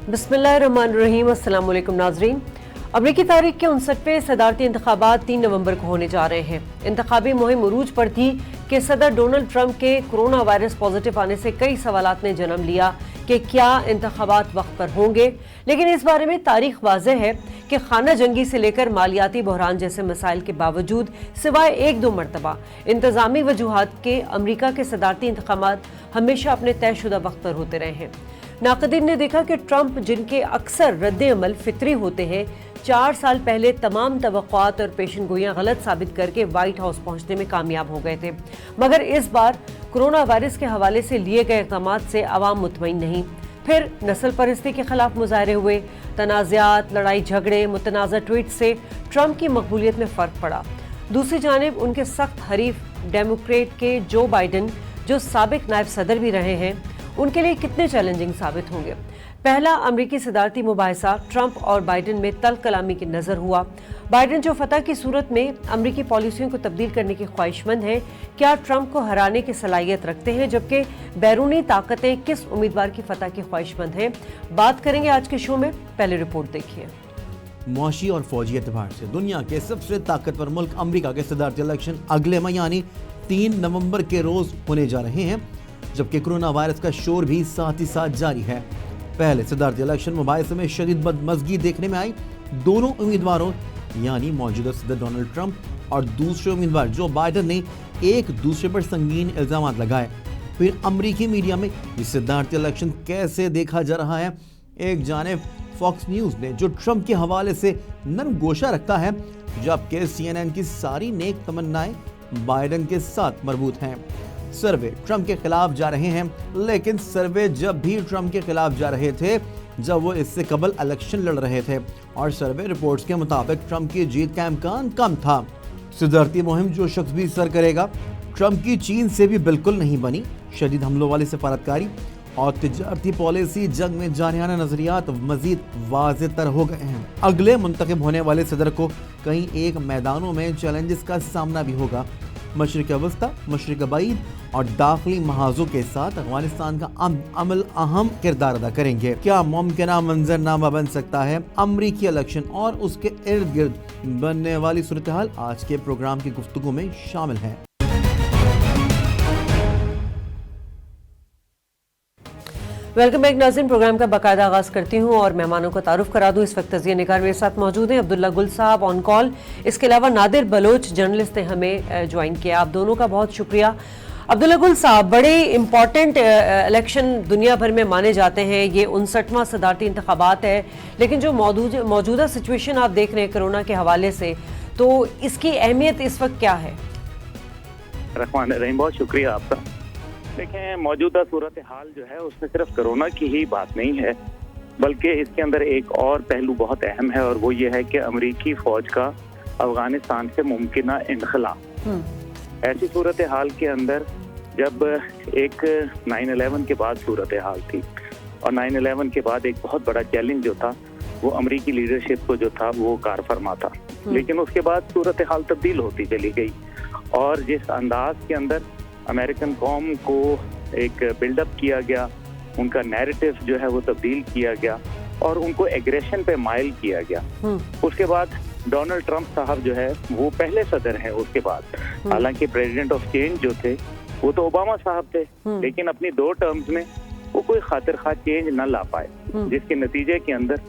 बिस्मिल्लाहिर्रहमानिर्रहीम। अस्सलाम वालेकुम नाज़रीन। अमरीकी तारीख के 59वें सदारती इंतखाबात 3 नवंबर को होने जा रहे हैं। इंतखाबी मुहिम उरूज पर थी कि सदर डोनाल्ड ट्रंप के कोरोना वायरस पॉजिटिव आने से कई सवालात ने जन्म लिया कि क्या इंतखाबात वक्त पर होंगे, लेकिन इस बारे में तारीख वाज़ेह है कि खाना जंगी से लेकर मालियाती बहरान जैसे मसाइल के बावजूद सिवाय 1-2 मरतबा इंतजामी वजूहात के अमरीका के सदारती इंतखाबात हमेशा अपने तयशुदा वक्त पर होते रहे हैं। नाक़दीन ने देखा कि ट्रंप, जिनके अक्सर रद्द अमल फितरी होते हैं, 4 साल पहले तमाम तवक्कुआत और पेशनगोइयां गलत साबित करके व्हाइट हाउस पहुंचने में कामयाब हो गए थे। मगर इस बार कोरोना वायरस के हवाले से लिए गए इक़दामात से अवाम मुतमईन नहीं। फिर नस्ल परस्ती के खिलाफ मुजाहरे हुए, तनाज़ात, लड़ाई झगड़े, मुतनाज़ा ट्वीट से ट्रंप की मकबूलियत में फ़र्क पड़ा। दूसरी जानिब उनके सख्त हरीफ डेमोक्रेट के जो बाइडन, जो साबिक नायब सदर भी रहे हैं, उनके लिए कितने चैलेंजिंग साबित होंगे। पहला अमरीकी सदारती मुबाहिसा ट्रंप और बाइडन में तल कलामी की नज़र हुआ। बाइडन, जो फतह की सूरत में अमरीकी पॉलिसियों को तब्दील करने की ख्वाहिशमंद हैं, क्या ट्रंप को हराने की सलाहियत रखते हैं, जबकि बैरूनी ताकतें किस उम्मीदवार की फतह की ख्वाहिशमंद हैं। बात करेंगे आज के शो में। पहले रिपोर्ट देखिए। मुआशी और फौजी एतबार से दुनिया के सबसे ताकतवर मुल्क अमरीका के सदारती इलेक्शन अगले माह यानी 3 नवंबर के रोज होने जा रहे हैं, जबकि कोरोना वायरस का शोर भी साथ ही साथ जारी है। पहले सदारती इलेक्शन मुबाहिसे में शदीद बदमज़गी देखने में आई। दोनों उम्मीदवारों यानी मौजूदा सदर डोनाल्ड ट्रंप और दूसरे उम्मीदवार जो बाइडन ने एक दूसरे पर संगीन इल्जाम लगाए। फिर अमरीकी मीडिया में ये सदारती इलेक्शन कैसे देखा जा रहा है। एक जानिब फॉक्स न्यूज़ ने जो ट्रंप के हवाले से नरम गोशा रखता है, जबकि CNN की सारी नेक तमन्नाएं बाइडन के साथ मरबूत हैं। सर्वे ट्रंप के खिलाफ जा रहे हैं, लेकिन सर्वे जब भी ट्रंप के खिलाफ जा रहे थे जब वो इससे कबल इलेक्शन लड़ रहे थे, और सर्वे रिपोर्ट्स के मुताबिक ट्रंप की जीत का इम्कान कम था। सदारती मुहिम जो शख्स भी सर करेगा, ट्रंप की चीन से भी बिल्कुल नहीं बनी। शदीद हमलों वाली सफारतकारी और तिजारती पॉलिसी जंग में जानियाना नजरियात मजीद वाज़ेह तर हो गए हैं। अगले मुंतखब होने वाले सदर को कई एक मैदानों में चैलेंजेस का सामना भी होगा। मशरिक़ वस्ता, मशरिक़ बईद और दाखिली महाजों के साथ अफगानिस्तान का अमल अहम किरदार अदा करेंगे। क्या मुमकिन मंजरनामा बन सकता है अमरीकी इलेक्शन और उसके इर्द गिर्द बनने वाली सूरत हाल आज के प्रोग्राम की गुफ्तगू में शामिल है। वेलकम बैक नाज़रीन। प्रोग्राम का बाकायदा आगाज़ करती हूँ और मेहमानों को तारुफ करा दूँ। इस वक्त तज़िया निगार मेरे साथ मौजूद हैं अब्दुल्ला गुल साहब ऑन कॉल। इसके अलावा नादिर बलोच जर्नलिस्ट ने हमें ज्वाइन किया। आप दोनों का बहुत शुक्रिया। अब्दुल्ला गुल साहब, बड़े इंपॉर्टेंट इलेक्शन दुनिया भर में माने जाते हैं। ये 59वां सदारती इंतखाबात है, लेकिन जो मौजूदा सिचुएशन आप देख रहे हैं कोरोना के हवाले से, तो इसकी अहमियत इस वक्त क्या है? रहमान रहीम, बहुत शुक्रिया आपका। देखें, मौजूदा सूरत हाल जो है उसमें सिर्फ कोरोना की ही बात नहीं है, बल्कि इसके अंदर एक और पहलू बहुत अहम है, और वो ये है कि अमरीकी फौज का अफगानिस्तान से मुमकिन इनखला। ऐसी सूरत हाल के अंदर जब एक 9/11 के बाद सूरत हाल थी, और 9/11 के बाद एक बहुत बड़ा चैलेंज जो था वो अमरीकी लीडरशिप को जो था वो कार फरमा था। लेकिन उसके बाद सूरत हाल तब्दील होती चली गई, और जिस अंदाज के अंदर अमेरिकन कौम को एक बिल्डअप किया गया, उनका नैरेटिव जो है वो तब्दील किया गया और उनको एग्रेशन पे माइल किया गया। उसके बाद डोनाल्ड ट्रंप साहब जो है वो पहले सदर हैं उसके बाद। हालांकि प्रेसिडेंट ऑफ चेंज जो थे वो तो ओबामा साहब थे, लेकिन अपनी 2 टर्म्स में वो कोई खातिर खा चेंज न ला पाए, जिसके नतीजे के अंदर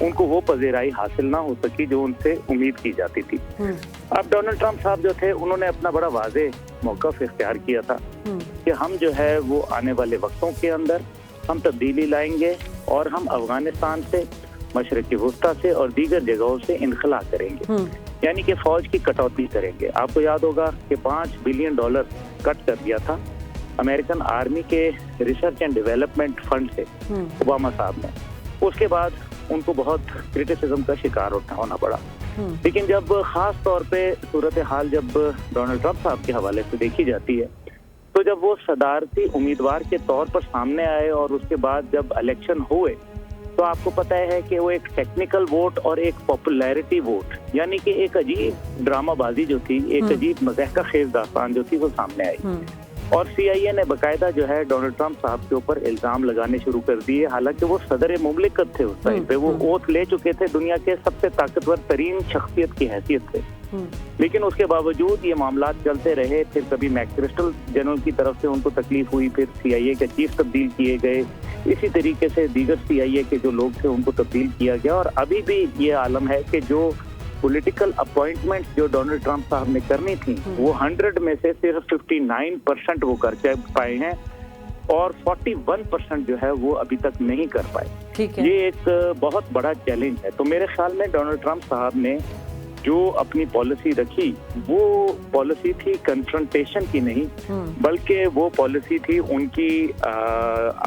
उनको वो पज़ीराई हासिल ना हो सकी जो उनसे उम्मीद की जाती थी। अब डोनाल्ड ट्रंप साहब जो थे उन्होंने अपना बड़ा वाज़ेह मौक़िफ़ इख्तियार किया था कि हम जो है वो आने वाले वक्तों के अंदर हम तब्दीली लाएंगे और हम अफगानिस्तान से, मशरिक़ वस्ता से और दीगर जगहों से इनखला करेंगे, यानी कि फौज की कटौती करेंगे। आपको याद होगा कि $5 बिलियन कट कर दिया था अमेरिकन आर्मी के रिसर्च एंड डेवलपमेंट फंड से ओबामा साहब ने। उसके बाद उनको बहुत क्रिटिसिज्म का शिकार होना पड़ा। लेकिन जब खास तौर पे सूरत हाल जब डोनाल्ड ट्रंप साहब के हवाले से देखी जाती है, तो जब वो सदारती उम्मीदवार के तौर पर सामने आए और उसके बाद जब इलेक्शन हुए, तो आपको पता है कि वो एक टेक्निकल वोट और एक पॉपुलैरिटी वोट, यानी कि एक अजीब ड्रामाबाजी जो थी, एक अजीब मज़ाक का खेज दास्तान जो थी वो सामने आई। और CIA ने बाकायदा जो है डोनाल्ड ट्रंप साहब के ऊपर इल्जाम लगाने शुरू कर दिए। हालांकि वो सदर मुमलिकत थे उस टाइम पे, वो ओथ ले चुके थे, दुनिया के सबसे ताकतवर तरीन शख्सियत की हैसियत थे, लेकिन उसके बावजूद ये मामला चलते रहे। फिर कभी मैकक्रिस्टल जनरल की तरफ से उनको तकलीफ हुई, फिर CIA के चीफ तब्दील किए गए, इसी तरीके से दीगर CIA के जो लोग थे उनको तब्दील किया गया। और अभी भी ये आलम है कि जो पॉलिटिकल अपॉइंटमेंट्स जो डोनाल्ड ट्रंप साहब ने करनी थी वो 100 में से सिर्फ 59% वो कर पाए हैं और 41% जो है वो अभी तक नहीं कर पाए। ठीक है। ये एक बहुत बड़ा चैलेंज है। तो मेरे ख्याल में डोनाल्ड ट्रंप साहब ने जो अपनी पॉलिसी रखी वो पॉलिसी थी कन्फ्रंटेशन की नहीं, बल्कि वो पॉलिसी थी उनकी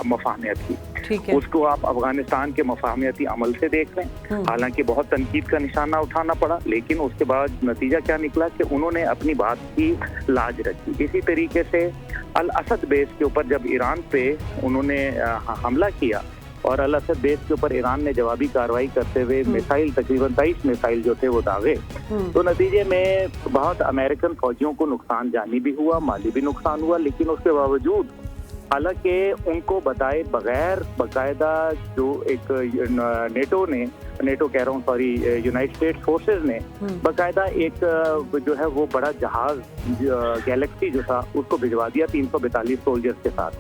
मफाहमियत की। ठीक है। उसको आप अफगानिस्तान के मफाहमियती अमल से देख लें। हालांकि बहुत तनकीद का निशाना उठाना पड़ा, लेकिन उसके बाद नतीजा क्या निकला कि उन्होंने अपनी बात की लाज रखी। इसी तरीके से अल असद बेस के ऊपर जब ईरान पे उन्होंने हमला किया और अल असद बेस के ऊपर ईरान ने जवाबी कार्रवाई करते हुए मिसाइल तकरीबन 23 मिसाइल जो थे वो दागे, तो नतीजे में बहुत अमेरिकन फौजियों को नुकसान जानी भी हुआ, माली भी नुकसान हुआ। लेकिन उसके बावजूद हालांकि उनको बताए बगैर बाकायदा जो एक नेटो कह रहा हूँ सॉरी यूनाइटेड स्टेट्स फोर्सेस ने बाकायदा एक जो है वो बड़ा जहाज गैलेक्सी जो था उसको भिजवा दिया 342 सोल्जर्स के साथ।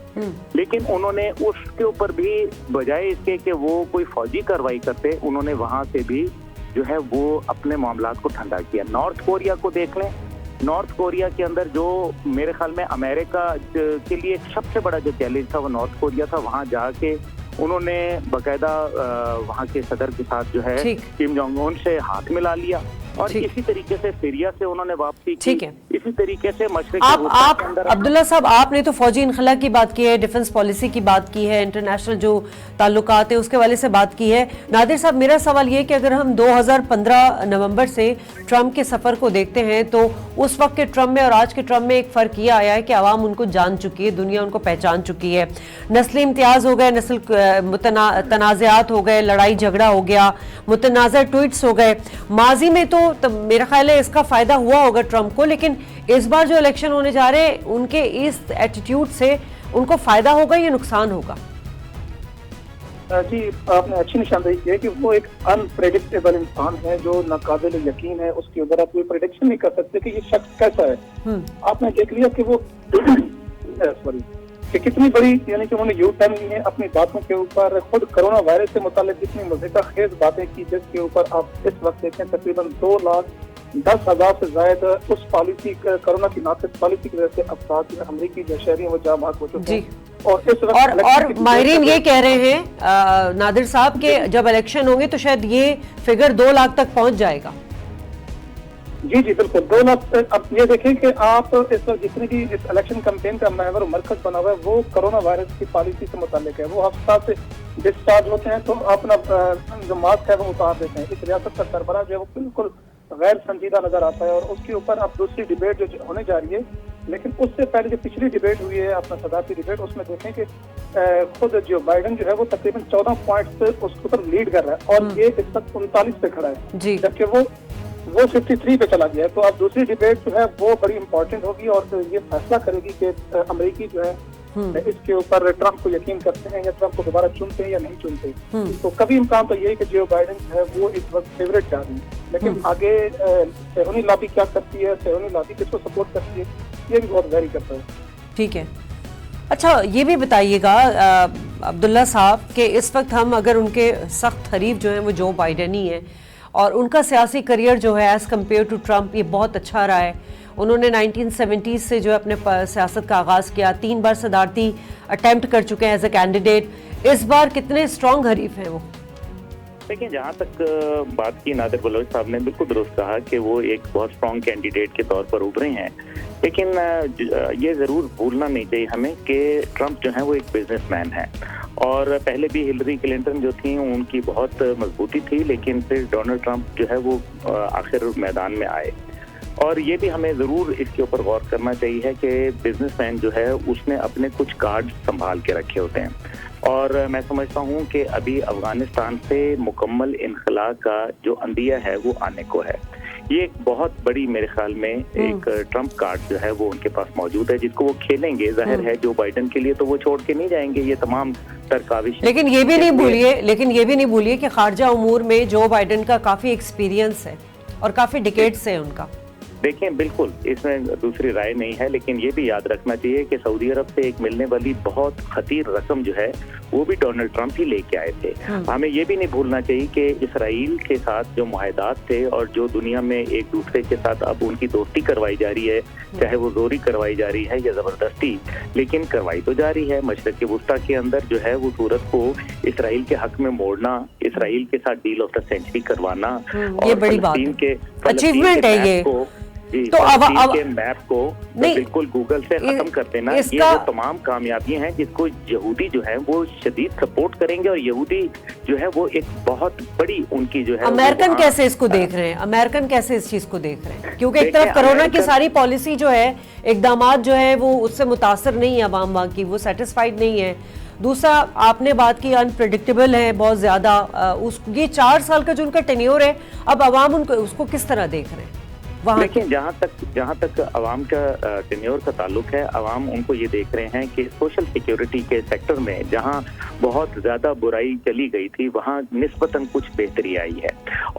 लेकिन उन्होंने उसके ऊपर भी बजाय इसके कि वो कोई फौजी कार्रवाई करते, उन्होंने वहां से भी जो है वो अपने मामलात को ठंडा किया। नॉर्थ कोरिया को देख लें, नॉर्थ कोरिया के अंदर जो मेरे ख्याल में अमेरिका के लिए सबसे बड़ा जो चैलेंज था वो नॉर्थ कोरिया था। वहां जाके उन्होंने बाकायदा वहां के सदर के साथ जो है किम जोंग उन से हाथ मिला लिया और इसी तरीके से सीरिया से उन्होंने वापसी की। इसी तरीके से आप अब्दुल्ला साहब, आपने तो फौजी इनखला की बात की है, डिफेंस पॉलिसी की बात की है, इंटरनेशनल जो ताल्लुकात है उसके वाले से बात की है। नादिर साहब, मेरा सवाल ये है कि अगर हम 2015 नवंबर से ट्रंप के सफर को देखते हैं तो उस वक्त के ट्रंप में और आज के ट्रंप में एक फर्क ये आया है कि आवाम उनको जान चुकी है, दुनिया उनको पहचान चुकी है। नस्ली इम्तियाज हो गए, नस्ल तनाज़ात हो गए, लड़ाई झगड़ा हो गया, मुतनाज़ा ट्वीट्स हो गए। माजी में तो मेरा ख्याल है इसका फायदा हुआ होगा ट्रंप को, लेकिन इस बार जो इलेक्शन होने जा रहे हैं उनके इस एटीट्यूड से उनको फायदा होगा या नुकसान होगा? जी, आपने अच्छी निशानदेही की है कि वो एक अनप्रेडिक्टेबल इंसान है जो नाकाबिल यकीन है, उसके ऊपर आप कोई प्रेडिक्शन नहीं कर सकते कि ये शख्स कैसा है। आपने देख लिया कि वो सॉरी कि कितनी बड़ी यानी कि उन्होंने यू टर्न ली है अपनी बातों के ऊपर। खुद कोरोना वायरस से मुताल्लिक इतनी मज़ीदा खेज बातें की जिसके ऊपर आप इस वक्त देखें तकरीबन 2,10,000 से ज्यादा उस पॉलिसी कोरोना की नाक़िस पॉलिसी की वजह से अफराद अमरीकी जो शहरी हैं वो जाम भाग हो चुके हैं। और इस वक्त और माहिरीन ये कह रहे हैं नादिर साहब के जब इलेक्शन होंगे तो शायद ये फिगर 2 लाख तक पहुंच जाएगा। जी जी बिल्कुल 2 लाख। अब ये देखें कि आप इस वक्त जितनी भी इस इलेक्शन कैंपेन का महवर मरकज बना हुआ है वो कोरोना वायरस की पॉलिसी से मुताल्लिक है। वो अस्पताल से डिस्चार्ज होते हैं तो अपना जो मास्क है वो उतार देते हैं। इस रियासत का सरबराह जो है वो बिल्कुल गैर संजीदा नजर आता है। और उसके ऊपर अब दूसरी डिबेट जो होने जा रही है, लेकिन उससे पहले जो पिछली डिबेट हुई है अपना सदारती डिबेट, उसमें देखें कि खुद जो बाइडन जो है वो तकरीबन 14 पॉइंट से उसके ऊपर लीड कर रहा है और ये इस वक्त 39 पे खड़ा है, जबकि वो 53 पे चला गया है। तो अब दूसरी डिबेट जो है वो बड़ी इंपॉर्टेंट होगी और ये फैसला करेगी कि अमेरिकी जो है इसके ऊपर ट्रंप को यकीन करते हैं या ट्रंप को दोबारा चुनते हैं या नहीं चुनते। तो कभी इम्कान तो यही कि जो बाइडन जो है वो इस वक्त फेवरेट जा रही है, लेकिन आगे सेहूनी लॉबी क्या करती है, सेहूनी लॉबी किसको सपोर्ट करती है, ये भी बहुत वेरी करता है। ठीक है। अच्छा, ये भी बताइएगा अब्दुल्ला साहब कि इस वक्त हम अगर उनके सख्त हरीफ जो है वो जो बाइडन ही है और उनका सियासी करियर जो है एज़ कम्पेयर टू ट्रंप ये बहुत अच्छा रहा है। उन्होंने 1970s से जो है अपने सियासत का आगाज़ किया, 3 बार सदारती अटेम्प्ट कर चुके हैं एज ए कैंडिडेट। इस बार कितने स्ट्रॉन्ग हरीफ हैं वो? देखिए, जहाँ तक बात की नादिर बलोच साहब ने बिल्कुल दुरुस्त कहा कि वो एक बहुत स्ट्रॉन्ग कैंडिडेट के तौर पर उभरे हैं, लेकिन ये ज़रूर भूलना नहीं चाहिए हमें कि ट्रंप जो है वो एक बिजनेसमैन है। और पहले भी हिलरी क्लिंटन जो थी उनकी बहुत मजबूती थी, लेकिन फिर डोनाल्ड ट्रंप जो है वो आखिर मैदान में आए। और ये भी हमें ज़रूर इसके ऊपर गौर करना चाहिए कि बिजनेसमैन जो है उसने अपने कुछ कार्ड संभाल के रखे होते हैं। और मैं समझता हूँ कि अभी अफगानिस्तान से मुकम्मल इनखला का जो अंदिया है वो आने को है। ये एक बहुत बड़ी मेरे ख्याल में एक ट्रम्प कार्ड जो है वो उनके पास मौजूद है, जिसको वो खेलेंगे। जाहिर है जो बाइडन के लिए तो वो छोड़ के नहीं जाएंगे ये तमाम तरकाविश। लेकिन ये भी नहीं भूलिए कि खारजा उमूर में जो बाइडन का काफी एक्सपीरियंस है और काफी डिकेड्स है उनका। देखें, बिल्कुल इसमें दूसरी राय नहीं है, लेकिन ये भी याद रखना चाहिए कि सऊदी अरब से एक मिलने वाली बहुत खतीर रकम जो है वो भी डोनाल्ड ट्रंप ही लेके आए थे। हमें ये भी नहीं भूलना चाहिए कि इसराइल के साथ जो मुआहदात थे और जो दुनिया में एक दूसरे के साथ अब उनकी दोस्ती करवाई जा रही है, चाहे वो जोरी करवाई जा रही है या जबरदस्ती, लेकिन करवाई तो जा रही है। मशरक़ वुस्ता के अंदर जो है वो सूरत को इसराइल के हक में मोड़ना, इसराइल के साथ डील ऑफ द सेंचुरी करवाना ये बड़ी बात है, अचीवमेंट है ये। तो अब के मैप को बिल्कुल गूगल से खत्म कर देना, ये वो तमाम कामयाबियां हैं जिसको यहूदी जो है वो शदीद सपोर्ट करेंगे। और यहूदी जो है वो एक बहुत बड़ी उनकी जो है अमेरिकन कैसे इसको देख रहे हैं, अमेरिकन कैसे इस चीज को देख रहे हैं? क्योंकि एक तरफ कोरोना की सारी पॉलिसी जो है, इकदामात जो है वो उससे मुतासर नहीं है, अवाम वहाँ की वो सेटिस्फाइड नहीं है। दूसरा आपने बात की अनप्रेडिक्टेबल है बहुत ज्यादा, ये 4 साल का जो उनका टेन्योर है, अब अवाम उनको उसको किस तरह देख रहे हैं? लेकिन जहाँ तक अवाम का टेन्योर का ताल्लुक है, अवाम उनको ये देख रहे हैं कि सोशल सिक्योरिटी के सेक्टर में जहाँ बहुत ज्यादा बुराई चली गई थी वहाँ निस्बतन कुछ बेहतरी आई है,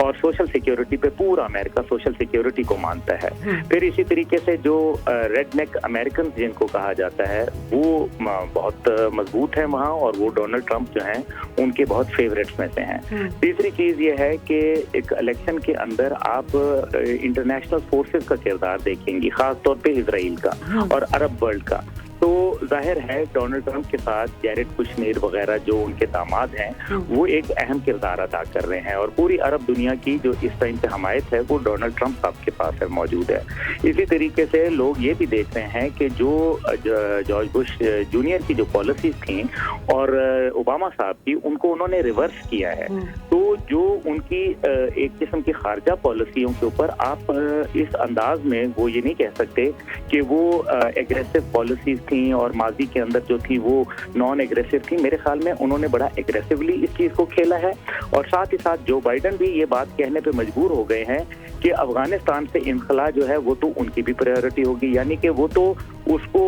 और सोशल सिक्योरिटी पे पूरा अमेरिका सोशल सिक्योरिटी को मानता है। फिर इसी तरीके से जो रेड नेक अमेरिकन जिनको कहा जाता है वो बहुत मजबूत है वहाँ, और वो डोनाल्ड ट्रंप जो हैं उनके बहुत फेवरेट्स में से हैं। तीसरी चीज ये है कि एक इलेक्शन के अंदर आप इंटरनेशनल फोर्सेस का किरदार देखेंगी, खास तौर पे इजराइल का और अरब वर्ल्ड का। तो जाहिर है डोनाल्ड ट्रंप के साथ जैरेड कुशनेर वगैरह जो उनके दामाद हैं वो एक अहम किरदार अदा कर रहे हैं, और पूरी अरब दुनिया की जो इस टाइम पे हमायत है वो डोनाल्ड ट्रंप साहब के पास है, मौजूद है। इसी तरीके से लोग ये भी देख रहे हैं कि जो जॉर्ज बुश जूनियर की जो पॉलिसीज थी और ओबामा साहब की, उनको उन्होंने रिवर्स किया है। तो जो उनकी एक किस्म की खारजा पॉलिसियों के ऊपर आप इस अंदाज में वो ये नहीं कह सकते कि वो एग्रेसिव पॉलिसीज थी और माजी के अंदर जो थी वो नॉन एग्रेसिव थी। मेरे ख्याल में उन्होंने बड़ा एग्रेसिवली इस चीज को खेला है, और साथ ही साथ जो बाइडन भी ये बात कहने पे मजबूर हो गए हैं कि अफगानिस्तान से इनखला जो है वो तो उनकी भी प्रायोरिटी होगी, यानी कि वो तो उसको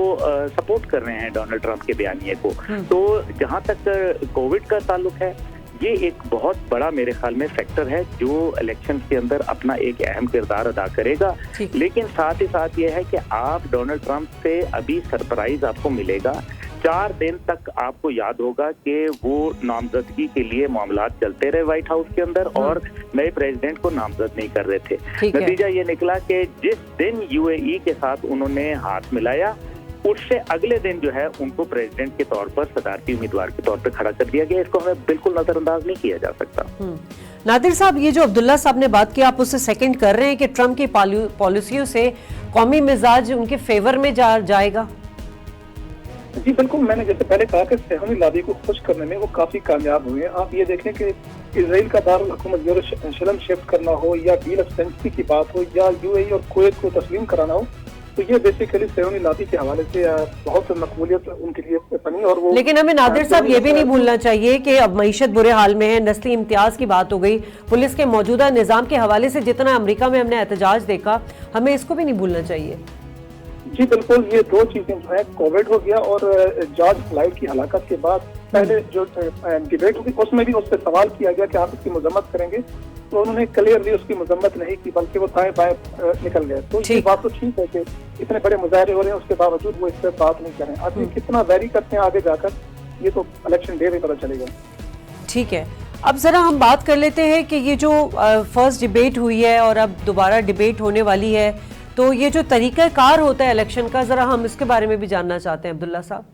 सपोर्ट कर रहे हैं डोनाल्ड ट्रंप के बयानिए को। तो जहां तक कोविड का ताल्लुक है, ये एक बहुत बड़ा मेरे ख्याल में फैक्टर है जो इलेक्शन के अंदर अपना एक अहम किरदार अदा करेगा। लेकिन साथ ही साथ ये है कि आप डोनाल्ड ट्रंप से अभी सरप्राइज आपको मिलेगा। 4 दिन तक आपको याद होगा कि वो नामजदगी के लिए मामलात चलते रहे व्हाइट हाउस के अंदर और नए प्रेसिडेंट को नामजद नहीं कर रहे थे। नतीजा ये निकला कि जिस दिन यूएई के साथ उन्होंने हाथ मिलाया, उससे अगले दिन जो है उनको प्रेसिडेंट के तौर पर सदारती उम्मीदवार के तौर पर खड़ा कर दिया गया। इसको हमें बिल्कुल नजरअंदाज नहीं किया जा सकता। नादिर साहब, ये जो अब्दुल्ला साहब ने बात की, आप उससे सेकंड कर रहे हैं कि ट्रंप की पॉलिसियों से कौमी मिजाज उनके फेवर में जाएगा? जी बिल्कुल, मैंने जैसे पहले कहा कि सेहनी लॉबी को खुश करने में वो काफी कामयाब हुए हैं। आप ये देखें कि इसराइल का दारुल हुकूमत यरूशलेम शिफ्ट करना हो, या डील ऑफ सेंचुरी की बात हो, या यूएई और कुवैत को तस्लीम कराना हो, तो ये बेसिकली सेहनी लॉबी के हवाले से बहुत मकबूलियत उनके लिए बनी। और वो लेकिन हमें नादिर साहब ये भी नहीं भूलना चाहिए कि अब मईशत बुरे हाल में है, नस्ली इम्तियाज की बात हो गई, पुलिस के मौजूदा निजाम के हवाले से जितना अमेरिका में हमने एहतजाज देखा, हमें इसको भी नहीं भूलना चाहिए। जी बिल्कुल, ये 2 चीजें जो है, कोविड हो गया और जॉर्ज फ्लॉयड की हलाकत के बाद पहले जो डिबेट हुई उसमें भी उससे सवाल किया गया कि आप इसकी मजम्मत करेंगे, तो उन्होंने क्लियरली उसकी मजम्मत नहीं की, बल्कि वो दाएं बाएं निकल गए। तो ये बात तो ठीक है कि इतने बड़े मुजाहरे हो रहे हैं, उसके बावजूद वो इस पर बात नहीं कर रहे हैं। आदमी कितना वैरी करते हैं आगे जाकर, ये तो इलेक्शन डे में पता चलेगा। ठीक है, अब जरा हम बात कर लेते हैं कि ये जो फर्स्ट डिबेट हुई है और अब दोबारा डिबेट होने वाली है, तो ये जो तरीक़ाकार होता है इलेक्शन का, जरा हम इसके बारे में भी जानना चाहते हैं। अब्दुल्ला साहब,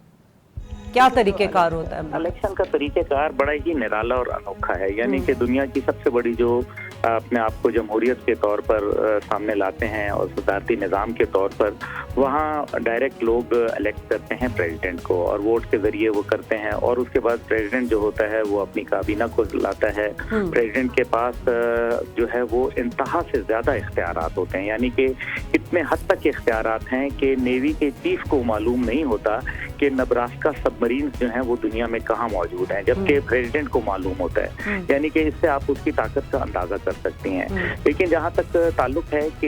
क्या तरीक़ेकार होता है? इलेक्शन का तरीक़ेकार बड़ा ही निराला और अनोखा है, यानी कि दुनिया की सबसे बड़ी जो अपने आप को जमहूरियत के तौर पर सामने लाते हैं और सदारती निज़ाम के तौर पर, वहाँ डायरेक्ट लोग इलेक्ट करते हैं प्रेसिडेंट को और वोट के ज़रिए वो करते हैं, और उसके बाद प्रेसिडेंट जो होता है वो अपनी काबीना को लाता है। प्रेसिडेंट के पास जो है वो इंतहा से ज़्यादा इख्तियारात होते हैं, यानी कि इतने हद तक इख्तियारात हैं कि नेवी के चीफ को मालूम नहीं होता कि नब्रास्का सबमरीन जो हैं वो दुनिया में कहाँ मौजूद हैं, जबकि प्रेसिडेंट को मालूम होता है। यानी कि इससे आप उसकी ताकत का अंदाजा कर सकती हैं। लेकिन जहाँ तक ताल्लुक है कि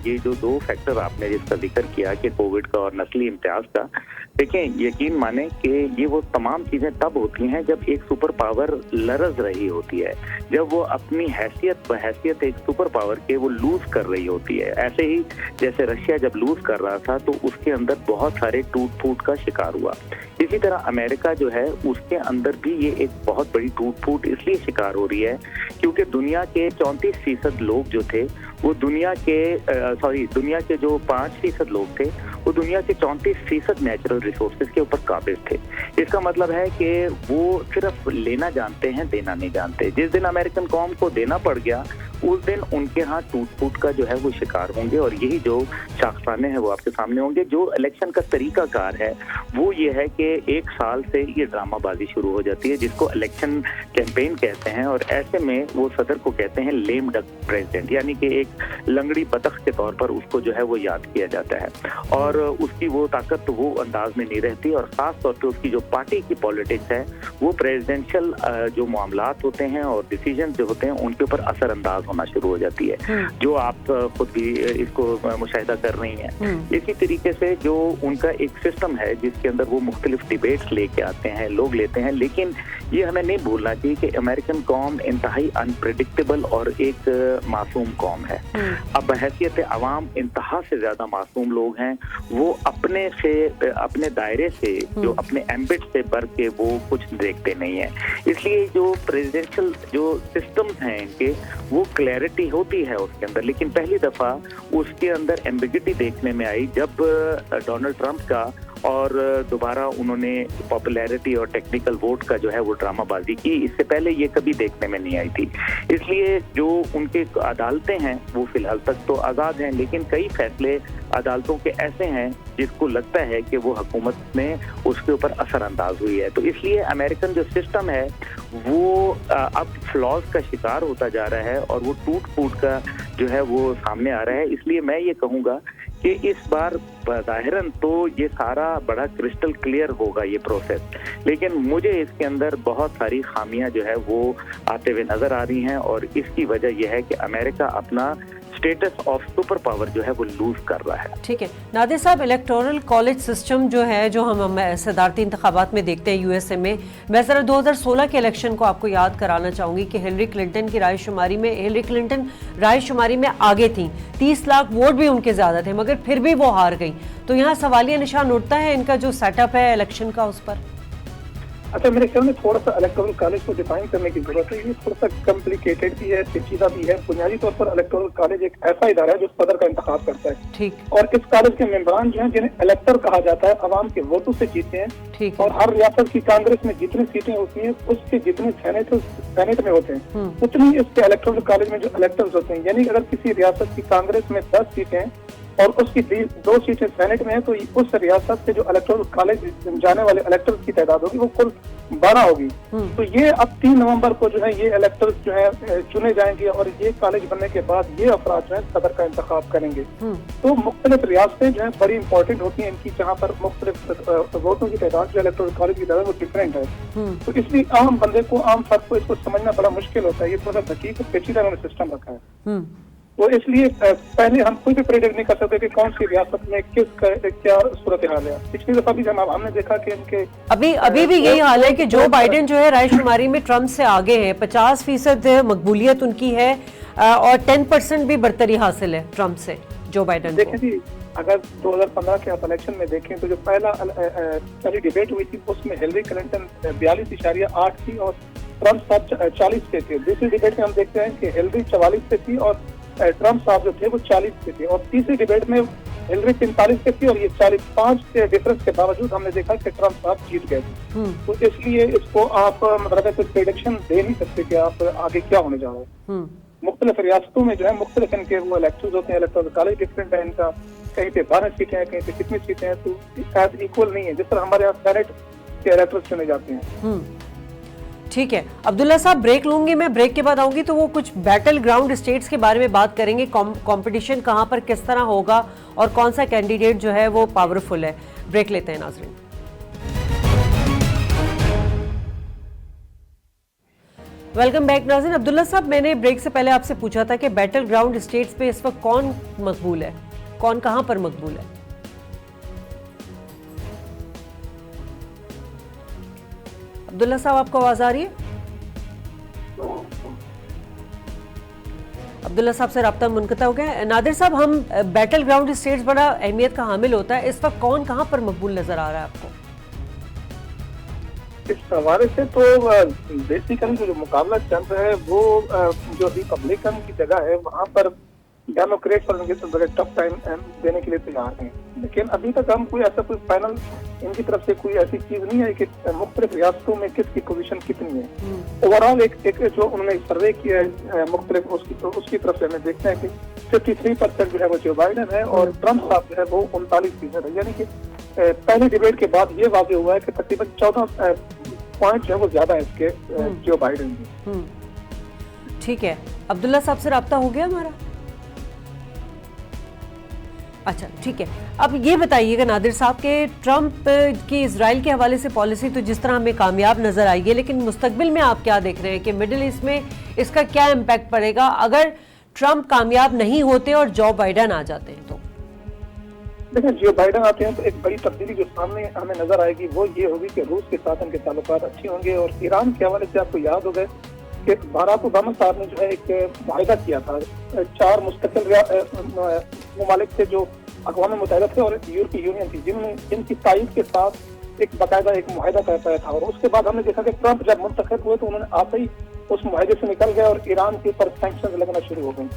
ये जो दो फैक्टर आपने जिसका जिक्र किया कि कोविड का और नस्ली इम्तियाज का, देखें यकीन माने कि ये वो तमाम चीजें तब होती हैं जब एक सुपर पावर लरज रही होती है, जब वो अपनी हैसियत एक सुपर पावर के वो लूज कर रही होती है। ऐसे ही जैसे रशिया जब लूज कर रहा था तो उसके अंदर बहुत सारे टूट फूट का शिकार हुआ। इसी तरह अमेरिका जो है उसके अंदर भी ये एक बहुत बड़ी टूट फूट इसलिए शिकार हो रही है क्योंकि दुनिया के 34% लोग जो थे वो दुनिया के जो 5% लोग थे वो दुनिया के 34% नेचुरल रिसोर्सेज के ऊपर काबिज थे। इसका मतलब है कि वो सिर्फ लेना जानते हैं, देना नहीं जानते। जिस दिन अमेरिकन कौम को देना पड़ गया उस दिन उनके यहाँ टूट फूट का जो है वो शिकार होंगे और यही जो शाखसाने हैं वो आपके सामने होंगे। जो इलेक्शन का तरीकाकार है वो ये है कि एक साल से ये ड्रामाबाजी शुरू हो जाती है जिसको इलेक्शन कैंपेन कहते हैं, और ऐसे में वो सदर को कहते हैं लेम डक प्रेसिडेंट, यानी कि एक लंगड़ी बतख के तौर पर उसको जो है वो याद किया जाता है और उसकी वो ताकत वो अंदाज में नहीं रहती। और खास तौर पर उसकी जो पार्टी की पॉलिटिक्स है वो प्रेसिडेंशियल जो मामलात होते हैं और डिसीजन जो होते हैं उनके ऊपर असरअंदाज होना शुरू हो जाती है, जो आप खुद भी इसको मुशाहिदा कर रही हैं। इसी तरीके से जो उनका एक सिस्टम है जिसके अंदर वो मुख्तलिफ डिबेट्स लेके आते हैं, लोग लेते हैं, लेकिन ये हमें नहीं भूलना चाहिए कि अमेरिकन कौम इंतहाई अनप्रेडिक्टेबल और एक मासूम कौम है। अब हैसियत अवाम इंतहा से ज्यादा मासूम लोग हैं, वो अपने दायरे से जो अपने एम्बिट से बढ़ के वो कुछ देखते नहीं है। इसलिए जो प्रेसिडेंशियल जो सिस्टम्स हैं इनके वो क्लैरिटी होती है उसके अंदर, लेकिन पहली दफा उसके अंदर एम्बिगिटी देखने में आई जब डोनाल्ड ट्रंप का और दोबारा उन्होंने पॉपुलैरिटी और टेक्निकल वोट का जो है वो ड्रामाबाजी की। इससे पहले ये कभी देखने में नहीं आई थी। इसलिए जो उनके अदालतें हैं वो फिलहाल तक तो आज़ाद हैं, लेकिन कई फैसले अदालतों के ऐसे हैं जिसको लगता है कि वो हुकूमत में उसके ऊपर असरअंदाज हुई है। तो इसलिए अमेरिकन जो सिस्टम है वो अब फ्लॉज का शिकार होता जा रहा है और वो टूट फूट का जो है वो सामने आ रहा है। इसलिए मैं ये कहूँगा कि इस बार ज़ाहिरन तो ये सारा बड़ा क्रिस्टल क्लियर होगा ये प्रोसेस, लेकिन मुझे इसके अंदर बहुत सारी खामियां जो है वो आते हुए नजर आ रही हैं और इसकी वजह यह है कि अमेरिका अपना स्टेटस ऑफ सुपर पावर जो है वो लूज कर रहा है। ठीक है नादिर साहब, इलेक्टोरल कॉलेज सिस्टम जो है जो हम सदारती इंतखाबात में देखते हैं यूएसए में, मैं ज़रा 2016 के इलेक्शन को आपको याद कराना चाहूँगी कि हिलरी क्लिंटन राय शुमारी में आगे थी, 30 लाख वोट भी उनके ज़्यादा थे, मगर फिर भी वो हार गई। तो यहाँ सवालिया निशान उठता है इनका जो सेटअप है इलेक्शन का उस पर। अच्छा, मेरे ख्याल में थोड़ा सा इलेक्टोरल कॉलेज को डिफाइन करने की जरूरत है। ये थोड़ा सा कॉम्प्लिकेटेड भी है, पेचीदा भी है। बुनियादी तौर पर इलेक्टोरल कॉलेज एक ऐसा इदारा है जो सदर का इंतखाब करता है। ठीक। और इस कॉलेज के मेंबरान जो हैं जिन्हें इलेक्टर कहा जाता है, अवाम के वोटों से जीते हैं। ठीक। और हर रियासत की कांग्रेस में जितनी सीटें होती हैं उसके जितने सेनेट में होते हैं उतनी इसके इलेक्टोरल कॉलेज में जो इलेक्टर्स होते हैं, यानी अगर किसी रियासत की कांग्रेस में 10 सीटें और उसकी 2 सीटें सेनेट में है तो उस रियासत से जो इलेक्टोरल कॉलेज जाने वाले इलेक्टर्स की तादाद होगी वो कुल 12 होगी। तो ये अब 3 नवंबर को जो है ये इलेक्टर्स जो है चुने जाएंगे और ये कॉलेज बनने के बाद ये अफराद जो है सदर का इंतखाब करेंगे। तो मुख्तलिफ रियासतें जो है बड़ी इंपॉर्टेंट होती हैं इनकी, जहाँ पर मुख्तलिफ वोटों की तादाद जो इलेक्टोरल कॉलेज की तादाद वो डिफरेंट है। तो इसलिए आम बंदे को, आम फर्द को इसको समझना बड़ा मुश्किल होता है। ये थोड़ा दकीक और पेचीदा उन्होंने सिस्टम रखा है। तो इसलिए पहले हम कोई भी प्रेडिक्ट नहीं कर सकते कि कौन सी रियासत में क्या सूरत हाल है। पिछली दफा भी जब हमने देखा कि इनके अभी भी यही हाल है कि जो बाइडेन जो है रायशुमारी में ट्रंप से आगे है, 50% मकबूलियत उनकी है और 10% भी बरतरी हासिल है ट्रंप से जो बाइडेन। देखें जी, अगर 2015 के आप इलेक्शन में देखें तो जो पहली डिबेट हुई थी उसमें हिलरी क्लिंटन 42.8 थी और ट्रंप साहब 40 पे थे। दूसरी डिबेट में हम देखते हैं कि हिलरी 44 पे थी और ट्रंप साहब जो थे वो 40 पे थे। और तीसरी डिबेट में हिलरी 45 पे थी और ये 45 के डिफरेंस के बावजूद हमने देखा कि ट्रंप साहब जीत गए थे। तो इसलिए इसको आप मतलब कुछ प्रेडिक्शन दे नहीं सकते कि आप आगे क्या होने जा रहे हैं। मुख्तलिफ रियासतों में जो है मुख्तलिफ इनके वो इलेक्टर्स होते हैं, इलेक्टोरल कॉलेज डिफरेंट है इनका, कहीं पे 12 सीटें हैं, कहीं पे कितनी सीटें हैं, तो शायद इक्वल नहीं है जिस तरह हमारे यहाँ सेनेट के इलेक्टर्स चुने जाते हैं। ठीक है अब्दुल्ला साहब, ब्रेक लूंगी मैं, ब्रेक के बाद आऊंगी तो वो कुछ बैटल ग्राउंड स्टेट्स के बारे में बात करेंगे, कंपटीशन कहां पर किस तरह होगा और कौन सा कैंडिडेट जो है वो पावरफुल है। ब्रेक लेते हैं नाज़रीन। वेलकम बैक नाज़रीन। अब्दुल्ला साहब, मैंने ब्रेक से पहले आपसे पूछा था कि बैटल ग्राउंड स्टेट्स पे इस वक्त कौन मकबूल है, कौन कहां पर मकबूल है? अब्दुल्ला साहब, आपको आवाज आ रही है? अब्दुल्ला साहब से रब्ता मुनक़ता हो गया। नादिर साहब, हम बैटल ग्राउंड स्टेट्स बड़ा अहमियत का हामिल होता है, इस वक्त कौन कहां पर मकबूल नजर आ रहा है आपको? इस हवाले से तो बेसिकली जो मुकाबला चल रहा है वो जो रिपब्लिकन की जगह है वहाँ पर डेमोक्रेट्स और इनके बड़े टफ टाइम देने के लिए तैयार हैं। लेकिन अभी तक हम कोई ऐसा कोई फाइनल इनकी तरफ से कोई ऐसी चीज नहीं है कि मुख्तलिफ रियासतों में किसकी पोजीशन कितनी है। ओवरऑल एक जो उन्होंने सर्वे किया है मुख्तलिफ उसकी तरफ से हमें देखते हैं कि 53% जो है वो जो बाइडन है और ट्रम्प साहब जो है वो 39% है। यानी कि पहले डिबेट के बाद ये वाक़ हुआ है कि तकरीबन 14 पॉइंट जो है वो ज्यादा है इसके जो बाइडन की। ठीक है, अब्दुल्ला साहब से रब्ता हो गया हमारा? अच्छा, ठीक है। अब ये बताइएगा नादिर साहब के ट्रंप की इजराइल के हवाले से पॉलिसी तो जिस तरह हमें कामयाब नजर आई है, लेकिन मुस्तकबिल में आप क्या देख रहे हैं कि मिडिल ईस्ट में इसका क्या इम्पैक्ट पड़ेगा अगर ट्रंप कामयाब नहीं होते और जो बाइडन आ जाते हैं? तो देखिए, जो बाइडन आते हैं तो एक बड़ी तब्दीली जो सामने हमें नजर आएगी वो ये होगी कि रूस के साथ उनके ताल्लुकात अच्छे होंगे। और ईरान के हवाले से आपको याद होगा कि बाराक ओबामा साहब ने जो है एक वायदा किया था 4 मुस्तकिल ममालिक से जो अक़वाम मुत्तहिदा थे और यूरोपीय यूनियन थी जिनकी तायद के साथ एक बाकायदा एक मुआहदा कर पाया था। और उसके बाद हमने देखा कि ट्रंप जब मुंतखब हुए तो उन्होंने आते ही उस मुआहदे से निकल गए और ईरान के ऊपर सैंक्शंस लगना शुरू हो गए।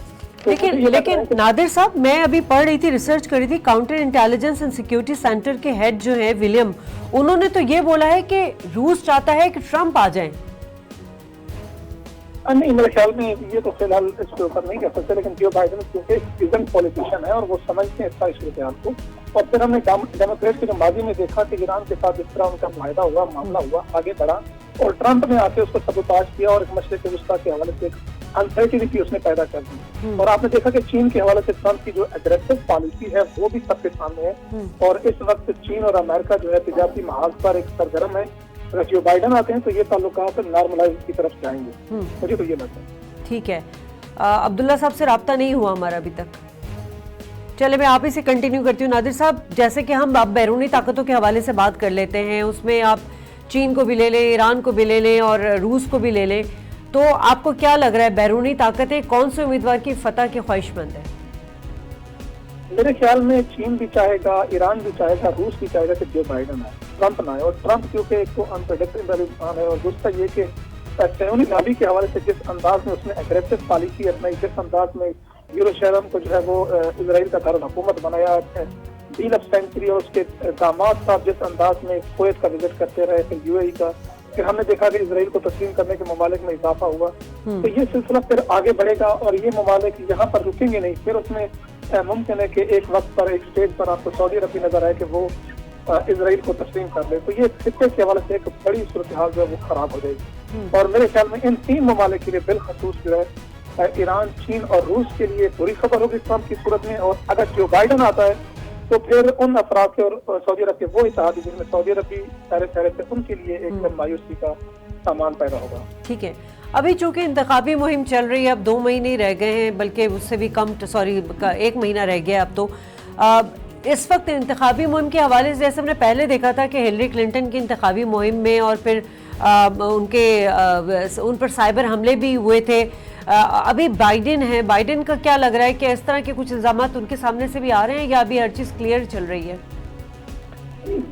लेकिन नादिर साहब, मैं अभी पढ़ रही थी, रिसर्च कर रही थी, counter intelligence and security centre के हेड जो है विलियम, उन्होंने तो ये बोला है कि रूस चाहता है कि ट्रंप आ जाए। नहीं, मेरे ख्याल में ये तो फिलहाल इसके ऊपर नहीं कह सकते, लेकिन जो बाइडन क्योंकि सीजन पॉलिटिशियन है और वो समझते हैं इसका सूरत-ए-हाल को। और फिर हमने डेमोक्रेट के माजी में देखा कि ईरान के साथ इस तरह उनका मुआहदा हुआ, मामला हुआ, आगे बढ़ा और ट्रंप ने आके उसको सबूताज किया और एक मशरिक़ वस्ता के हवाले से अनसर्टिनिटी उसने पैदा कर दी। और आपने देखा कि चीन के हवाले से ट्रंप की जो एग्रेसिव पॉलिसी है वो भी सबके सामने है। और इस वक्त चीन और अमेरिका जो है तिजारती महाज पर एक सरगर्म है। अगर जो बाइडन आते हैं तो ये ताल्लुकात नॉर्मलाइज की तरफ जाएंगे, मुझे तो ये लगता है। ठीक है, अब्दुल्ला साहब से रब्ता नहीं हुआ हमारा अभी तक। चले, मैं आप ही से कंटिन्यू करती हूँ। नादिर साहब, जैसे कि हम आप बैरूनी ताकतों के हवाले से बात कर लेते हैं, उसमें आप चीन को भी ले लें, ईरान को भी ले लें और रूस को भी ले लें, तो आपको क्या लग रहा है बैरूनी ताकतें कौन से उम्मीदवार की फतह के ख्वाहिशमंद है? मेरे ख्याल में चीन भी चाहेगा, ईरान भी चाहेगा, रूस भी चाहेगा कि जो बाइडन आए, ट्रंप ना आए। और ट्रंप क्योंकि एक तो अनप्रेडिक्टेबल इंसान है और दूसरा ये कि सैनी नाबी के हवाले से जिस अंदाज में उसने एग्रेसिव पॉलिसी अपनाई, जिस अंदाज में यूरोशरम को जो है वो इजराइल का दारुल हुकूमत बनाया, डील ऑफ सेंचुरी और उसके दामाद साहब जिस अंदाज में कुवैत का विजिट करते रहे, फिर यूएई का, फिर हमने देखा कि इजराइल को तस्लीम करने के ममालिक में इजाफा हुआ। तो ये सिलसिला फिर आगे बढ़ेगा और ये ममालिक यहाँ पर रुकेंगे नहीं। फिर उसमें मुमकिन है कि एक वक्त पर एक स्टेज पर आपको सऊदी अरब भी नजर आए कि वो इजराइल को तस्लीम कर ले। तो ये खित्ते के हवाले से एक बड़ी सूरत हाल जो है वो खराब हो जाएगी। और मेरे ख्याल में इन 3 ममालिक के लिए बिलखसूस जो है ईरान, चीन और रूस के लिए बुरी खबर होगी ट्रंप की सूरत में। और अगर जो बाइडन आता है तो फिर उन अफराद के और सऊदी अरब के वो इत्तेहादी जिसमें सऊदी अरब भी सारे से उनके लिए एक मायूसी का सामान पैदा होगा। ठीक है, अभी चूंकि इंतखाबी मुहिम चल रही है, अब 2 महीने रह गए हैं, बल्कि उससे भी कम, 1 महीना रह गया अब तो। इस वक्त इंतखाबी मुहिम के हवाले से जैसे हमने पहले देखा था कि हिलरी क्लिंटन की इंतखाबी मुहिम में और फिर उन पर साइबर हमले भी हुए थे। अभी बाइडन है, बाइडन का क्या लग रहा है कि इस तरह के कुछ इल्जामात उनके सामने से भी आ रहे हैं या अभी हर चीज़ क्लियर चल रही है?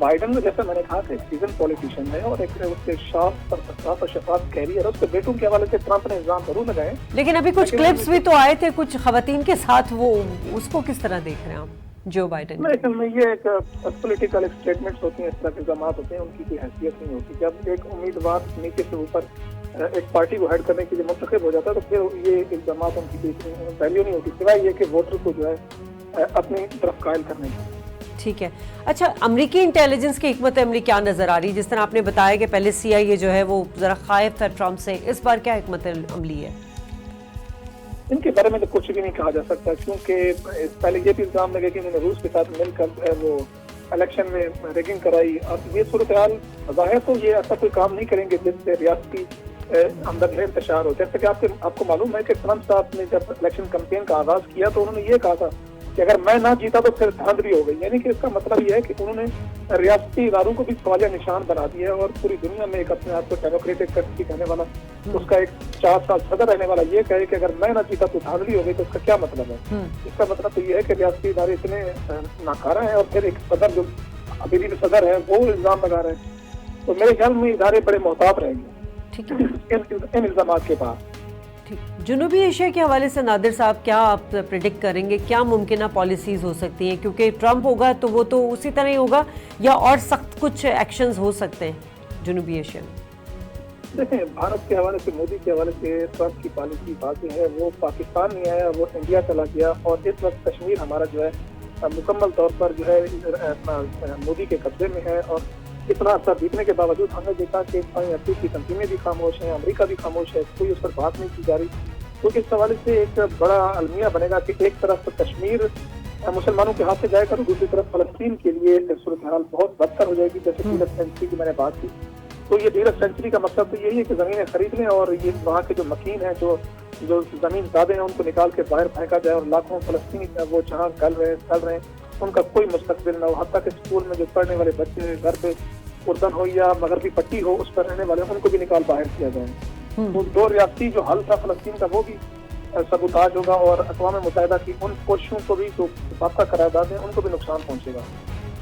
बाइडन में जैसे मैंने कहा कि सीजन पॉलिटिशियन है और एक उसके साफ और शफाफ कैरियर है, उसके बेटों के हवाले से ट्रंप ने इल्जाम जरूर लगाए। लेकिन अभी कुछ क्लिप्स भी तो आए थे कुछ खवातीन के साथ, वो उसको किस तरह देख रहे हैं आप जो बाइडन? मेरे ख्याल में ये एक पॉलिटिकल स्टेटमेंट्स होती हैं, इस तरह के इल्जाम होते हैं, उनकी कोई हैसियत नहीं होती। जब एक उम्मीदवार नीचे से ऊपर एक पार्टी को हेड करने के लिए मुंतखब हो जाता है तो फिर ये इल्जाम उनकी कोई वैल्यू नहीं होती, सिवाय ये कि वोटर को जो है अपनी तरफ कायल करने की। ठीक है, अच्छा, अमरीकी इंटेलिजेंस की हिकमत अमली क्या नजर आ रही है? जिस तरह आपने बताया कि पहले CIA जो है वो जरा खायफ था ट्रंप से, इस बार क्या हिकमत अमली है? इनके बारे में तो कुछ भी नहीं कहा जा सकता, क्योंकि पहले ये भी इल्जाम लगे कि उन्होंने रूस के साथ मिलकर वो इलेक्शन में रिगिंग कराई। और ये सूरत हाल ज़ाहिर तो ये ऐसा कोई काम नहीं करेंगे जिससे रियासती अंदर जो है इंतशार हो। जैसे कि आपको मालूम है कि ट्रंप साहब ने जब इलेक्शन कैंपेन का आगाज किया तो उन्होंने ये कहा था कि अगर मैं ना जीता तो फिर धांधली हो गई। यानी कि इसका मतलब ये है कि उन्होंने रियासती इदारों को भी सवालिया निशान बना दिया है और पूरी दुनिया में एक अपने आप को डेमोक्रेटिक कंट्री कहने वाला, उसका एक 4 साल सदर रहने वाला ये कहे कि अगर मैं ना जीता तो धांधली हो गई, तो इसका क्या मतलब है? इसका मतलब तो ये है कि रियासती इदारे इतने नाकारा हैं और फिर एक सदर जो अभी भी सदर है वो इल्जाम लगा रहे हैं। तो मेरे ख्याल में इदारे बड़े मोहतात रहेंगे ठीक है इन इल्जाम के बाद। ठीक। जनूबी एशिया के हवाले से नादिर साहब क्या आप प्रेडिक्ट करेंगे, क्या मुमकिन पॉलिसीज हो सकती हैं? क्योंकि ट्रंप होगा तो वो तो उसी तरह ही होगा या और सख्त कुछ एक्शंस हो सकते हैं जनूबी एशिया में? देखें, भारत के हवाले से, मोदी के हवाले से ट्रंप की पॉलिसी बातें है, वो पाकिस्तान नहीं आया, वो इंडिया चला गया और इस वक्त कश्मीर हमारा जो है मुकम्मल तौर पर जो है मोदी के कब्जे में है। और इतना अर्सा बीतने के बावजूद हमने देखा कि की तंजीमें भी खामोश हैं, अमेरिका भी खामोश है, कोई उस पर बात नहीं की जा रही। तो इस हवाले से एक बड़ा अलमिया बनेगा कि एक तरफ कश्मीर मुसलमानों के हाथ से जाएगा तो दूसरी तरफ फलस्तीन के लिए सूरत हाल बहुत बदतर हो जाएगी। जैसे डीलक्स सेंचुरी की मैंने बात की, तो ये डीलक्स सेंचुरी का मकसद तो यही है कि जमीनें खरीद लें और ये वहाँ के जो मकीन हैं, जो जमीन ज़्यादा हैं, उनको निकाल के बाहर फेंका जाए और लाखों फलस्तीनी वो जहाँ चल रहे हैं उनका कोई मुस्तकबिल ना हो। हत्ता के स्कूल में जो पढ़ने वाले बच्चे घर पे उर्दन हो या मगरबी पट्टी हो उस पर रहने वाले उनको भी निकाल बाहर किया जाए। तो 2 रियासती जो हल था फलस्तीन का वो भी सबूताज होगा और अक़वाम मुत्तहिदा की उन कोशिशों को भी जो साबका करारदाद है उनको भी नुकसान पहुंचेगा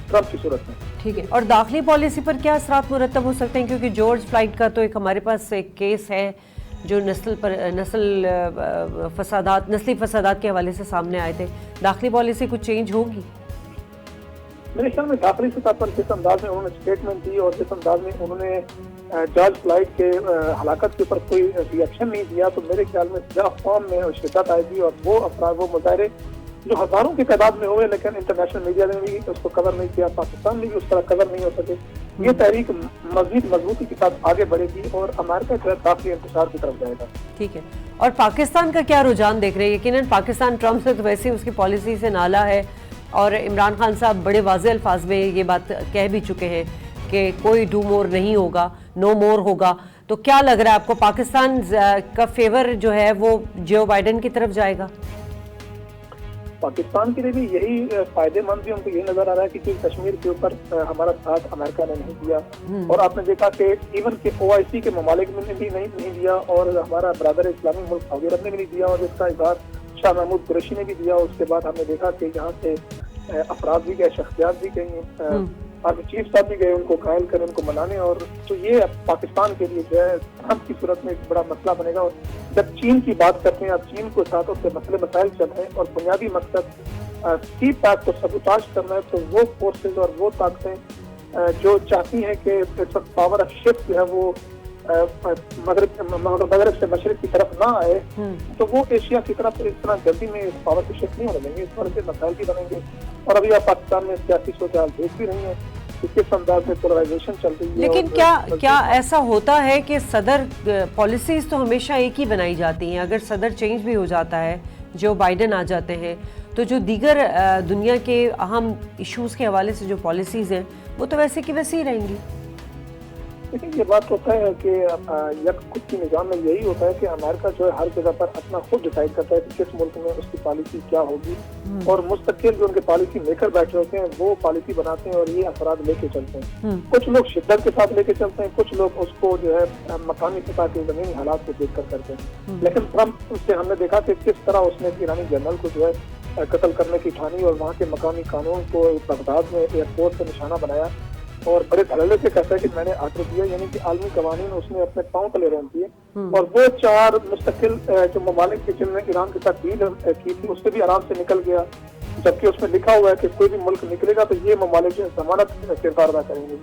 ट्रंप की सूरत में। ठीक है। और दाखिली पॉलिसी पर क्या असरात मुरतब हो सकते हैं? क्योंकि जॉर्ज फ्लाइड का तो एक हमारे पास एक केस है जो नस्ली फसादात के हवाले से सामने आए थे। दाखिली पॉलिसी कुछ चेंज होगी? मेरे ख्याल में दाखिली सतह पर जिस अंदाज में उन्होंने स्टेटमेंट दी और जिस अंदाज में उन्होंने जॉर्ज फ्लाइड के हलाकत के ऊपर कोई रिएक्शन नहीं दिया, तो मेरे ख्याल में अफ़वाम में शिद्दत आएगी और वो अफराद, वो मुजाहरे जो हजारों की तादाद में हुए लेकिन इंटरनेशनल मीडिया ने भी उसको कवर नहीं किया, पाकिस्तान में भी उस तरह कवर नहीं हो सके, ये तहरीक मज़ीद मजबूती के साथ आगे बढ़ेगी और अमेरिका जो है काफी इंतजार की तरफ जाएगा। ठीक है। और पाकिस्तान का क्या रुझान देख रहे हैं? यकीनन पाकिस्तान ट्रंप से तो वैसे उसकी पॉलिसी से नाला है और इमरान खान साहब बड़े वाज़ेह अल्फाज में ये बात कह भी चुके हैं कि कोई डू मोर नहीं होगा, नो मोर होगा। तो क्या लग रहा है आपको, पाकिस्तान का फेवर जो है वो जो बाइडेन की तरफ जाएगा? पाकिस्तान के लिए भी यही फायदेमंद भी उनको ये नजर आ रहा है कि कश्मीर के ऊपर हमारा साथ अमेरिका ने नहीं दिया और आपने देखा कि इवन के OIC के ममालिक ने भी नहीं दिया और हमारा बरादर इस्लामी मुल्क सऊदी अरब ने भी नहीं दिया और इसका इजहार शाह महमूद कुरैशी ने भी दिया। उसके बाद हमने देखा कि यहाँ से अफराद भी गए, शख्सियात भी गई, आर्मी चीफ साहब भी गए उनको घायल कर उनको मनाने। और तो ये पाकिस्तान के लिए जो है ट्रंप की सूरत में एक बड़ा मसला बनेगा। और जब चीन की बात करते हैं, अब चीन को साथ उसके मसले मसाइल चल रहे हैं और बुनियादी मकसद सी पैक को सबूताज करना है, तो वो फोर्सेज और वो ताकतें जो चाहती हैं कि इस वक्त पावर ऑफ शिफ्ट जो है वो मगरब से मशरक की तरफ ना आए, तो वो एशिया की तरफ इस तरह जल्दी में पावर की शिफ्ट नहीं होने देंगे। इस तरह से मसाइल भी बनेंगे। और अभी आप पाकिस्तान में सियासी सोचाल देख भी रही हैं, किस अंदाज में पोलराइजेशन चल रही है। लेकिन क्या ऐसा होता है कि सदर पॉलिसीज तो हमेशा एक ही बनाई जाती हैं, अगर सदर चेंज भी हो जाता है, जो बाइडेन आ जाते हैं, तो जो दीगर दुनिया के अहम इश्यूज के हवाले से जो पॉलिसीज हैं वो तो वैसे की वैसे ही रहेंगी? लेकिन ये बात होता है कि खुद की निज़ाम में यही होता है कि अमेरिका जो है हर जगह पर अपना खुद डिसाइड करता है कि किस मुल्क में उसकी पॉलिसी क्या होगी और मुस्तकिल जो उनके पॉलिसी मेकर बैठे होते हैं वो पॉलिसी बनाते हैं और ये अफराद लेके चलते हैं। कुछ लोग शिद्दत के साथ लेके चलते हैं, कुछ लोग उसको जो है मकामी सतह के ज़मीनी हालात को देख कर करते हैं। लेकिन ट्रंप से हमने देखा कि किस तरह उसने ईरानी जनरल को जो है कत्ल करने की ठानी और वहाँ के मकामी कानून को बगदाद में एयरपोर्ट पर निशाना बनाया और बड़े धड़ल्ले से कहता है कि मैंने आर्डर दिया, यानी कि आलमी कवानीन उसने अपने पांव तले रोक दिए। और वो 4 मुस्तकिल जो ममालिक जिनने ईरान के साथ डील की थी उससे भी आराम से निकल गया, जबकि उसमें लिखा हुआ है कि कोई भी मुल्क निकलेगा तो ये ममालिक जो जमानत किरदार अदा करेंगे।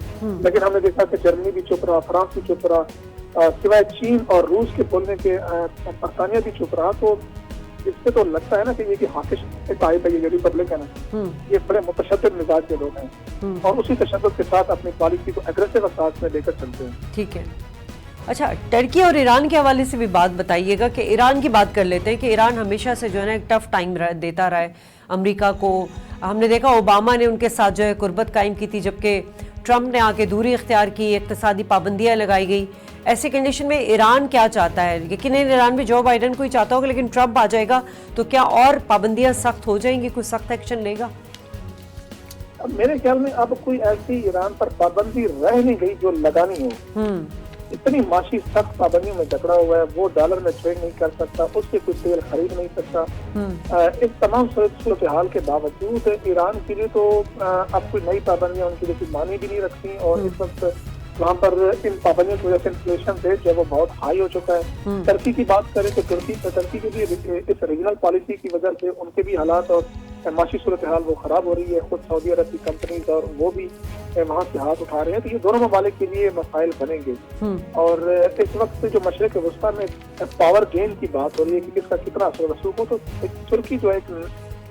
लेकिन हमने देखा कि जर्मनी भी चुप रहा, फ्रांस भी चुप रहा, सिवाय चीन और रूस के बोलने के बरतानिया भी चुप रहा। तो इससे तो लगता है ना कि ये कि हाकिश ये रिपब्लिकन है, ये बड़े मुतशद्दिद मिजाज के लोग हैं और उसी तशद्दुद के साथ अपनी पॉलिसी को एग्रेसिव अंदाज में लेकर चलते हैं। ठीक है। अच्छा, टर्की और ईरान के हवाले से भी बात बताइएगा कि ईरान की बात कर लेते हैं कि ईरान हमेशा से जो है ना एक टफ टाइम देता रहा है अमेरिका को। हमने देखा ओबामा ने उनके साथ जो है कुर्बत कायम की थी, जबकि ट्रंप ने आके दूरी इख्तियार की, इक्तिसादी पाबंदियाँ लगाई गई। ऐसी कंडीशन में ईरान क्या चाहता है? यकीनन ईरान में जो बाइडेन को ही चाहता होगा, लेकिन ट्रंप आ जाएगा तो क्या और पाबंदियां सख्त हो जाएंगी? कोई सख्त एक्शन लेगा? अब मेरे ख्याल में अब कोई ऐसी ईरान पर पाबंदी रह नहीं गई जो लगानी हो। इतनी माशी सख्त पाबंदियों में जकड़ा हुआ है, वो डॉलर में ट्रेड नहीं कर सकता, उससे कोई तेल खरीद नहीं सकता। इस तमाम सूरत हाल के बावजूद ईरान के लिए तो अब कोई नई पाबंदियां उनके लिए मानी भी नहीं रखती। और इस वक्त वहाँ पर इन पाबंदियों की वजह से इन्फ्लेशन रेट जो है वो बहुत हाई हो चुका है। टर्की की बात करें तो टर्की के भी इस रीजनल पॉलिसी की वजह से उनके भी हालात और माशी सूरत हाल वो खराब हो रही है। खुद सऊदी अरब की कंपनीज और वो भी वहाँ से हाथ उठा रहे हैं, तो ये दोनों ममालिक के लिए मसाइल बनेंगे। और इस वक्त जो मशरिक वस्ता में पावर गेन की बात हो रही है कि किसका कितना असर रसूख हो, तो तुर्की जो है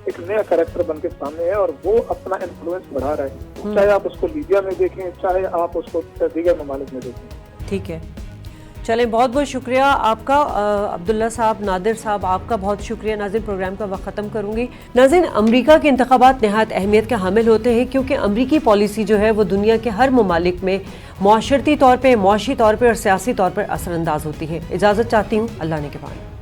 एक नया कैरेक्टर बन के सामने है और वो अपना इन्फ्लुएंस बढ़ा रहा है, चाहे आप उसको लीबिया में देखें, चाहे आप उसको दीगर ममालिक में देखें। ठीक है, चलें, बहुत बहुत शुक्रिया आपका अब्दुल्ला साहब, नादिर साहब, आपका बहुत शुक्रिया। नाज़रीन, प्रोग्राम का वक्त ख़त्म करूंगी। नाज़रीन, अमेरिका के इंतखाबात नहायत अहमियत के हामिल होते हैं, क्योंकि अमरीकी पॉलिसी जो है वो दुनिया के हर ममालिक में मुआशरती तौर पर, मुआशी तौर पर और सियासी तौर पर असरअंदाज होती है। इजाज़त चाहती हूँ, अल्लाह ने के बाद।